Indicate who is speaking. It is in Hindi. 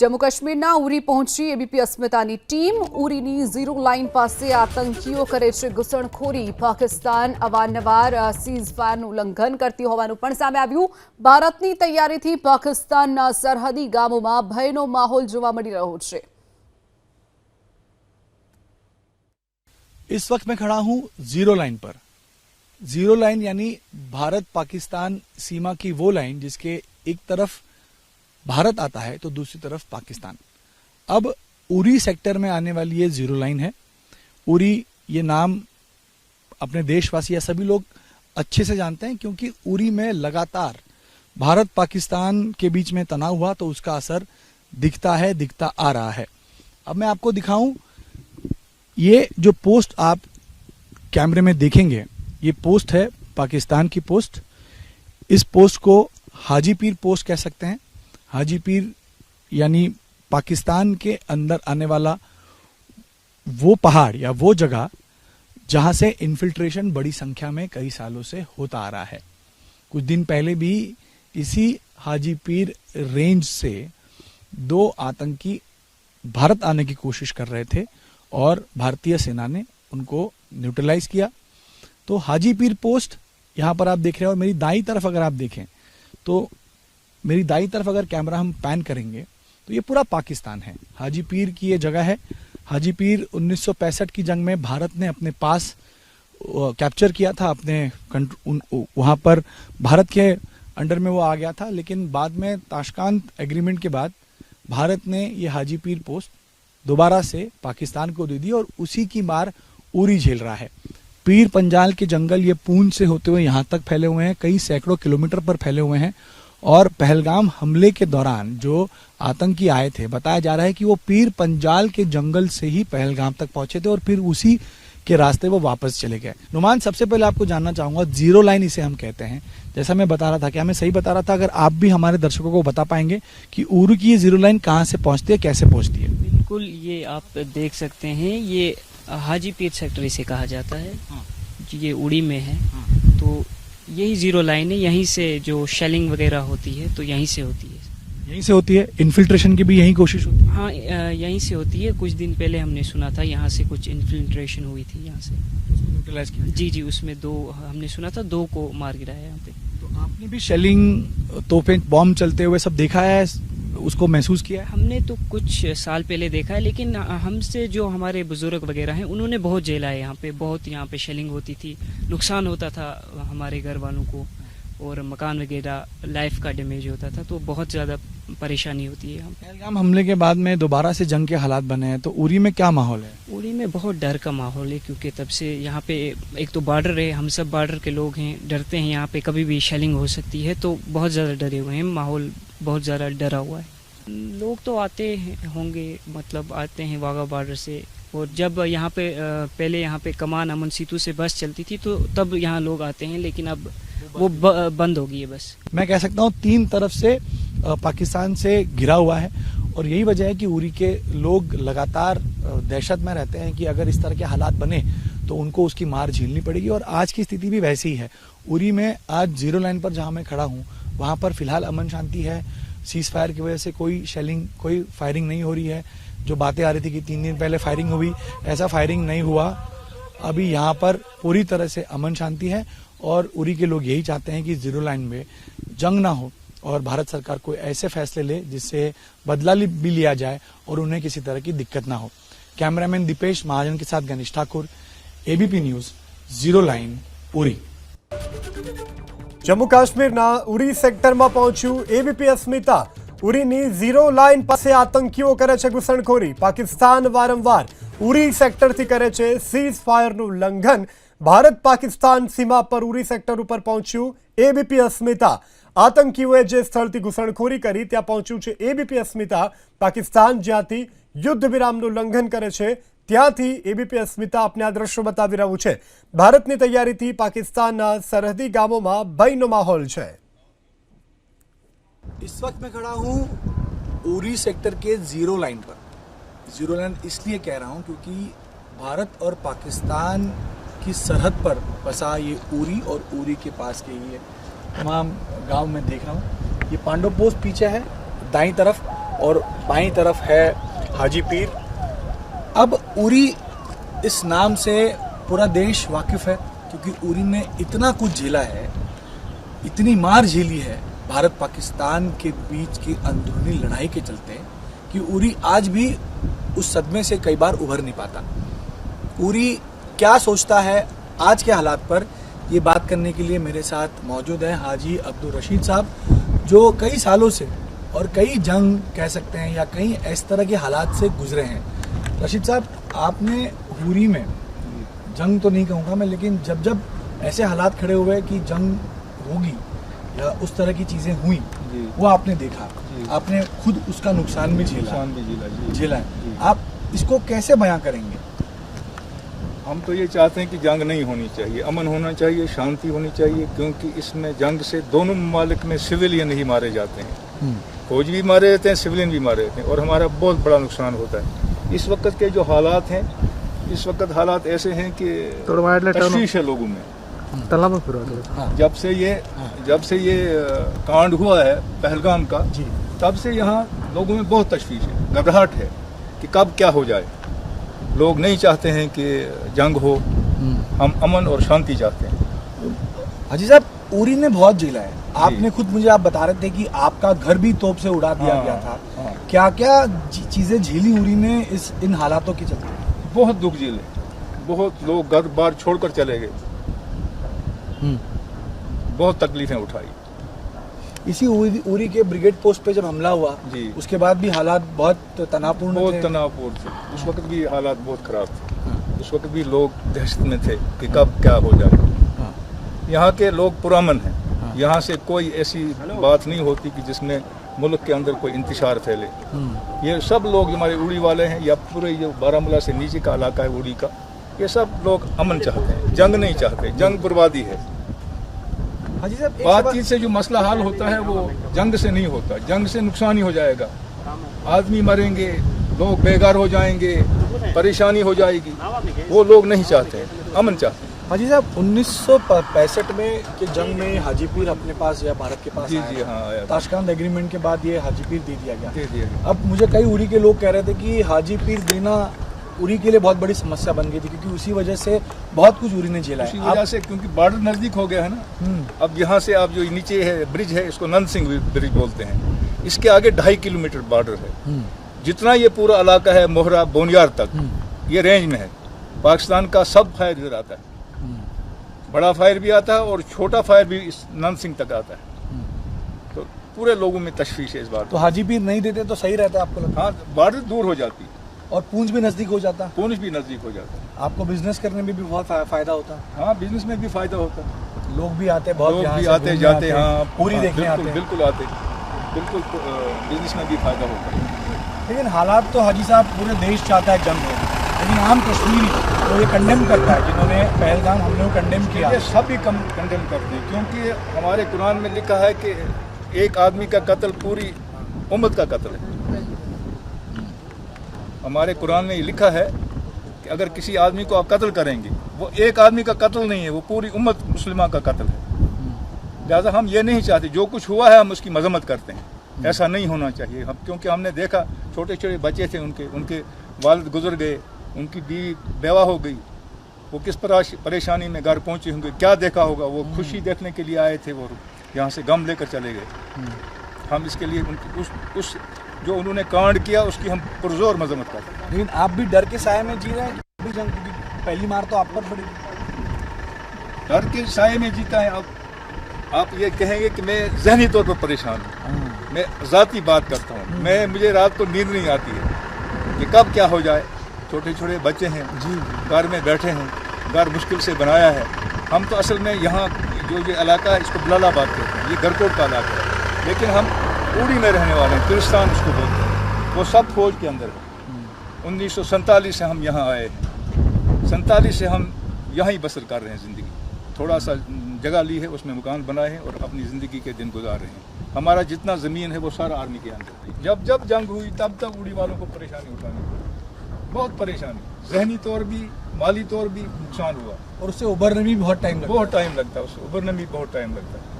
Speaker 1: જમ્મુ કાશ્મીરના ઉરી પહોંચી એબીપી અસ્મિતાની ટીમ ઉરીની ઝીરો લાઇન પાસે આતંકીઓ કરે છે ઘૂસણખોરી પાકિસ્તાન અવારનવાર સીઝફાયરનું ઉલ્લંઘન કરતી હોવાનું પણ સામે આવ્યું ભારતની તૈયારીથી પાકિસ્તાનના સરહદી ગામોમાં ભયનો માહોલ જોવા મળી રહ્યો છે।
Speaker 2: इस वक्त मैं खड़ा हूं जीरो लाइन पर। जीरो लाइन यानी भारत पाकिस्तान सीमा की वो लाइन जिसके एक तरफ भारत आता है तो दूसरी तरफ पाकिस्तान। अब उरी सेक्टर में आने वाली ये जीरो लाइन है। उरी ये नाम अपने देशवासी या सभी लोग अच्छे से जानते हैं क्योंकि उरी में लगातार भारत पाकिस्तान के बीच में तनाव हुआ तो उसका असर दिखता आ रहा है। अब मैं आपको दिखाऊं, ये जो पोस्ट आप कैमरे में देखेंगे ये पोस्ट है पाकिस्तान की पोस्ट। इस पोस्ट को हाजी पीर पोस्ट कह सकते हैं। हाजी पीर यानी पाकिस्तान के अंदर आने वाला वो पहाड़ या वो जगह जहां से इन्फिल्ट्रेशन बड़ी संख्या में कई सालों से होता आ रहा है। कुछ दिन पहले भी इसी हाजी पीर रेंज से 2 आतंकी भारत आने की कोशिश कर रहे थे और भारतीय सेना ने उनको न्यूट्रलाइज किया। तो हाजी पीर पोस्ट यहां पर आप देख रहे हैं और मेरी दाईं तरफ अगर आप देखें तो मेरी दाईं तरफ अगर कैमरा हम पैन करेंगे तो ये पूरा पाकिस्तान है। हाजी पीर की ये जगह है। हाजी पीर 1965 की जंग में भारत ने अपने पास कैप्चर किया था, अपने वहां पर भारत के अंडर में वो आ गया था। लेकिन बाद में ताशकंद एग्रीमेंट के बाद भारत ने ये हाजी पीर पोस्ट दोबारा से पाकिस्तान को दे दी और उसी की मार उरी झेल रहा है। पीर पंजाल के जंगल ये पूंछ से होते हुए यहां तक फैले हुए हैं, कई सैकड़ों किलोमीटर पर फैले हुए हैं। और पहलगाम हमले के दौरान जो आतंकी आए थे, बताया जा रहा है कि वो पीर पंजाल के जंगल से ही पहलगाम तक पहुंचे थे और फिर उसी के रास्ते वो वापस चले गए। नुमान, सबसे पहले आपको जानना चाहूंगा, जीरो लाइन इसे हम कहते हैं, जैसा मैं बता रहा था, क्या मैं सही बता रहा था? अगर आप भी हमारे दर्शकों को बता पाएंगे कि उरी की ये जीरो लाइन कहाँ से पहुंचती है, कैसे पहुंचती है?
Speaker 3: बिल्कुल, ये आप देख सकते हैं, ये हाजी पीर सेक्टर इसे कहा जाता है। ये उड़ी में है। तो यही जीरो लाइन है। यहीं से जो शेलिंग वगैरह होती है तो यहीं से होती है।
Speaker 2: यहीं से होती है। इन्फिल्ट्रेशन की भी यही कोशिश होती है?
Speaker 3: हाँ, यहीं से होती है। कुछ दिन पहले हमने सुना था यहाँ से कुछ इन्फिल्ट्रेशन हुई थी यहाँ से।
Speaker 2: न्यूट्रलाइज किया? जी,
Speaker 3: उसमें 2 हमने सुना था, 2 को मार गिराया यहाँ पे।
Speaker 2: तो आपने भी शेलिंग, तोपें, बॉम्ब चलते हुए सब देखा है, उसको महसूस किया है?
Speaker 3: हमने तो कुछ साल पहले देखा है, लेकिन हमसे जो हमारे बुजुर्ग वगैरह हैं उन्होंने बहुत झेला है। यहाँ पे बहुत शेलिंग होती थी, नुकसान होता था हमारे घर वालों को और मकान वगैरह, लाइफ का डैमेज होता था, तो बहुत ज़्यादा परेशानी होती है।
Speaker 2: पहलगाम हमले के बाद में दोबारा से जंग के हालात बने हैं, तो उरी में क्या माहौल है?
Speaker 3: उरी में बहुत डर का माहौल है क्योंकि तब से यहाँ पे एक तो बॉर्डर है, हम सब बॉर्डर के लोग हैं, डरते हैं यहाँ पे कभी भी शेलिंग हो सकती है, तो बहुत ज़्यादा डरे हुए हैं। माहौल बहुत ज़्यादा डरा हुआ है। लोग तो आते होंगे, मतलब आते हैं वाघा बॉर्डर से। और जब यहाँ पे पहले यहाँ पे कमान अमन सेतु से बस चलती थी तो तब यहाँ लोग आते हैं, लेकिन अब वो बंद हो गई है बस।
Speaker 2: मैं कह सकता हूँ 3 तरफ से पाकिस्तान से घिरा हुआ है और यही वजह है कि उरी के लोग लगातार दहशत में रहते हैं कि अगर इस तरह के हालात बने तो उनको उसकी मार झेलनी पड़ेगी। और आज की स्थिति भी वैसी ही है। उरी में आज जीरो लाइन पर जहाँ मैं खड़ा हूँ वहाँ पर फिलहाल अमन शांति है। सीज फायर की वजह से कोई शेलिंग, कोई फायरिंग नहीं हो रही है। जो बातें आ रही थी कि 3 दिन पहले फायरिंग हुई, ऐसा फायरिंग नहीं हुआ। अभी यहाँ पर पूरी तरह से अमन शांति है और उरी के लोग यही चाहते हैं कि जीरो लाइन में जंग ना हो और भारत सरकार कोई ऐसे फैसले ले जिससे बदला भी लिया जाए और उन्हें किसी तरह की दिक्कत ना हो। कैमरामैन दीपेश महाजन के साथ Ganesh Thakur, ABP news, zero line, Uri.
Speaker 4: Jammu काश्मीરના ઉરી સેક્ટરમાં પહોંચ્યું એબીપી અસ્મિતા। ઉરીની ઝીરો લાઇન પાસે આતંકીઓ કરે છે ઘૂસણખોરી। પાકિસ્તાન વારંવાર ઉરી સેક્ટરથી કરે છે સીઝ ફાયરનું ઉલ્લંઘન। ભારત પાકિસ્તાન सीमा पर ઉરી સેક્ટર ઉપર પહોંચ્યું એબીપી અસ્મિતા। આતંકીઓએ જે સ્થળથી ઘૂસણખોરી કરી ત્યાં પહોંચ્યું છે એબીપી અસ્મિતા। પાકિસ્તાન જ્યાંથી યુદ્ધ વિરામનું ઉલ્લંઘન કરે છે ત્યાંથી એબીપી અસ્મિતા આપને આ દ્રશ્યો બતાવી રહ્યું છે। ભારતની તૈયારીથી પાકિસ્તાનના સરહદી ગામોમાં ભયનો માહોલ છે।
Speaker 2: इस वक्त मैं खड़ा हूँ उरी सेक्टर के जीरो लाइन पर। जीरो लाइन इसलिए कह रहा हूँ क्योंकि भारत और पाकिस्तान की सरहद पर बसा ये उरी और उरी के पास के ये तमाम गांव में देख रहा हूँ। ये पांडव पोस्ट पीछे है दाईं तरफ और बाईं तरफ है हाजी पीर। अब उरी इस नाम से पूरा देश वाकिफ है, क्योंकि उरी ने इतना कुछ झेला है, इतनी मार झेली है भारत पाकिस्तान के बीच की अंदरूनी लड़ाई के चलते कि उरी आज भी उस सदमे से कई बार उभर नहीं पाता। उरी क्या सोचता है आज के हालात पर, ये बात करने के लिए मेरे साथ मौजूद हैं हाजी अब्दुल रशीद साहब, जो कई सालों से और कई जंग कह सकते हैं या कई इस तरह के हालात से गुजरे हैं। रशीद साहब, आपने उरी में जंग तो नहीं कहूँगा मैं, लेकिन जब जब ऐसे हालात खड़े हुए कि जंग होगी या उस तरह की चीज़ें हुई, वो आपने देखा, आपने खुद उसका नुकसान भी झेला है। आप इसको कैसे बयां करेंगे?
Speaker 5: हम तो ये चाहते हैं कि जंग नहीं होनी चाहिए, अमन होना चाहिए, शांति होनी चाहिए, क्योंकि इसमें जंग से दोनों ममालिक में सिविलियन ही मारे जाते हैं, फौजी भी मारे जाते हैं, सिविलियन भी मारे जाते हैं, और हमारा बहुत बड़ा नुकसान होता है। इस वक्त के जो हालात हैं, इस वक्त हालात ऐसे हैं कि तशवीश है लोगों में। जब से ये कांड हुआ है पहलगाम का, तब से यहाँ लोगों में बहुत तशवीश है, घबराहट है कि कब क्या हो जाए। लोग नहीं चाहते हैं कि जंग हो, हम अमन और शांति चाहते हैं।
Speaker 2: हाजी साहब, उरी ने बहुत झेला है। आपने खुद मुझे आप बता रहे थे कि आपका घर भी तोप से उड़ा दिया गया था। क्या क्या चीजें झेली उरी ने इन हालातों के चलते?
Speaker 5: बहुत दुख झेले, बहुत लोग घर बार छोड़कर चले गए, बहुत तकलीफें उठाई।
Speaker 2: इसी उरी के ब्रिगेड पोस्ट पे जब हमला हुआ
Speaker 5: जी,
Speaker 2: उसके बाद भी हालात बहुत तनावपूर्ण थे।
Speaker 5: बहुत तनावपूर्ण थे, उस वक्त भी हालात बहुत खराब थे। उस वक्त भी लोग दहशत में थे कि कब क्या हो जाए। यहाँ के लोग पुरअमन हैं, यहाँ से कोई ऐसी बात नहीं होती कि जिसमें मुल्क के अंदर कोई इंतशार फैले। ये सब लोग हमारे उड़ी वाले हैं, या पूरे जो बारामूला से नीचे का इलाका है उड़ी का, ये सब लोग अमन चाहते हैं, जंग नहीं चाहते। जंग बर्बादी है। बातचीत से जो मसला हल होता है वो जंग से नहीं होता। जंग से नुकसान ही हो जाएगा, आदमी मरेंगे, लोग बेघर हो जाएंगे, परेशानी हो जाएगी। वो लोग नहीं चाहते, अमन चाहते हैं।
Speaker 2: हाजी साहब, 1965 में के जंग में हाजीपीर अपने पास या भारत के पास
Speaker 5: जी हाँ आया।
Speaker 2: ताशकंद एग्रीमेंट के बाद ये हाजीपीर दे दिया
Speaker 5: दे दिया
Speaker 2: गया।
Speaker 5: गया।
Speaker 2: अब मुझे कई उरी के लोग कह रहे थे कि हाजीपीर देना उरी के लिए बहुत बड़ी समस्या बन गई थी, क्योंकि उसी वजह से बहुत कुछ उरी ने झेला है।
Speaker 5: उसी वजह से, क्योंकि बॉर्डर नजदीक हो गया है ना। अब यहाँ से आप जो नीचे है ब्रिज है, इसको नंद सिंह ब्रिज बोलते हैं, इसके आगे 2.5 किलोमीटर बॉर्डर है। जितना ये पूरा इलाका है मोहरा बोनियार तक, ये रेंज में है। पाकिस्तान का सब फायर इधर आता है, बड़ा फायर भी आता है और छोटा फायर भी इस नंद सिंह तक आता है। तो पूरे लोगों में तशवीश है इस बात।
Speaker 2: तो हाजीपीर नहीं देते तो सही रहता है आपको लगता है?
Speaker 5: हाँ, बॉर्डर दूर हो जाती,
Speaker 2: और पूंछ भी नजदीक हो जाता,
Speaker 5: पूंछ भी नजदीक हो जाता है।
Speaker 2: आपको बिजनेस करने में भी बहुत फायदा होता।
Speaker 5: हाँ, बिजनेस में भी फायदा होता है।
Speaker 2: लोग भी आते, बहुत
Speaker 5: लोग
Speaker 2: यहाँ
Speaker 5: भी
Speaker 2: से
Speaker 5: आते
Speaker 2: घूमने
Speaker 5: जाते, हाँ,
Speaker 2: पूरी देखने
Speaker 5: बिल्कुल,
Speaker 2: आते हैं।
Speaker 5: बिल्कुल आते, बिल्कुल बिजनेस में भी फायदा होता है।
Speaker 2: लेकिन हालात तो हाजी साहब पूरे देश चाहता है जंग हो, लेकिन आम कश्मीरी तो ये कंडेम करता है, जिन्होंने पहलगाम हमले को कंडेम किया।
Speaker 5: ये सब भी कंडेम करते हैं, क्योंकि हमारे कुरान में लिखा है कि एक आदमी का कत्ल पूरी उम्मत का कत्ल है। हमारे कुरान में ये लिखा है कि अगर किसी आदमी को आप कत्ल करेंगे, वो एक आदमी का कत्ल नहीं है, वो पूरी उम्मत मुस्लिमा का कत्ल है। लिहाजा हम ये नहीं चाहते, जो कुछ हुआ है हम उसकी मजम्मत करते हैं। ऐसा नहीं होना चाहिए हम, क्योंकि हमने देखा छोटे छोटे बच्चे थे, उनके वालिद गुजर गए, उनकी बीवी बेवा हो गई, वो किस परेशानी में घर पहुंचे होंगे, क्या देखा होगा। वो खुशी देखने के लिए आए थे, वो यहाँ से गम लेकर चले गए। हम इसके लिए उस जो उन्होंने कांड किया उसकी हम पुरजोर मजम्मत करते हैं।
Speaker 2: लेकिन आप भी डर के साए में जी रहे हैं अभी जंग, क्योंकि पहली मार तो आप पर पड़ी।
Speaker 5: डर के साए में जीता है। आप ये कहेंगे कि मैं जहनी तौर पर परेशान हूँ, मैं ज़ाती बात करता हूँ। मुझे रात को नींद नहीं आती है कि कब क्या हो जाए। छोटे छोटे बच्चे हैं जी, घर में बैठे हैं, घर मुश्किल से बनाया है। हम तो असल में यहाँ जो ये इलाका है इसको बलालाबाद कहते हैं, ये गरकोट का इलाका है, लेकिन हम उड़ी में रहने वाले हैं, तिरस्तान उसको बोलते हैं। वो सब फौज के अंदर है। 1947 से हम यहाँ आए हैं, 47 से हम यहाँ ही बसर कर रहे हैं ज़िंदगी। थोड़ा सा जगह ली है, उसमें मकान बनाए हैं और अपनी ज़िंदगी के दिन गुजार रहे हैं। हमारा जितना ज़मीन है वो सारा आर्मी के अंदर है। जब जब जंग हुई तब तक उड़ी वालों को परेशानी उठानी पड़ी, बहुत परेशानी, जहनी तौर भी माली तौर भी नुकसान हुआ,
Speaker 2: और उससे उभरने में भी बहुत टाइम लगता है।
Speaker 5: उससे उभरने में भी बहुत टाइम लगता है।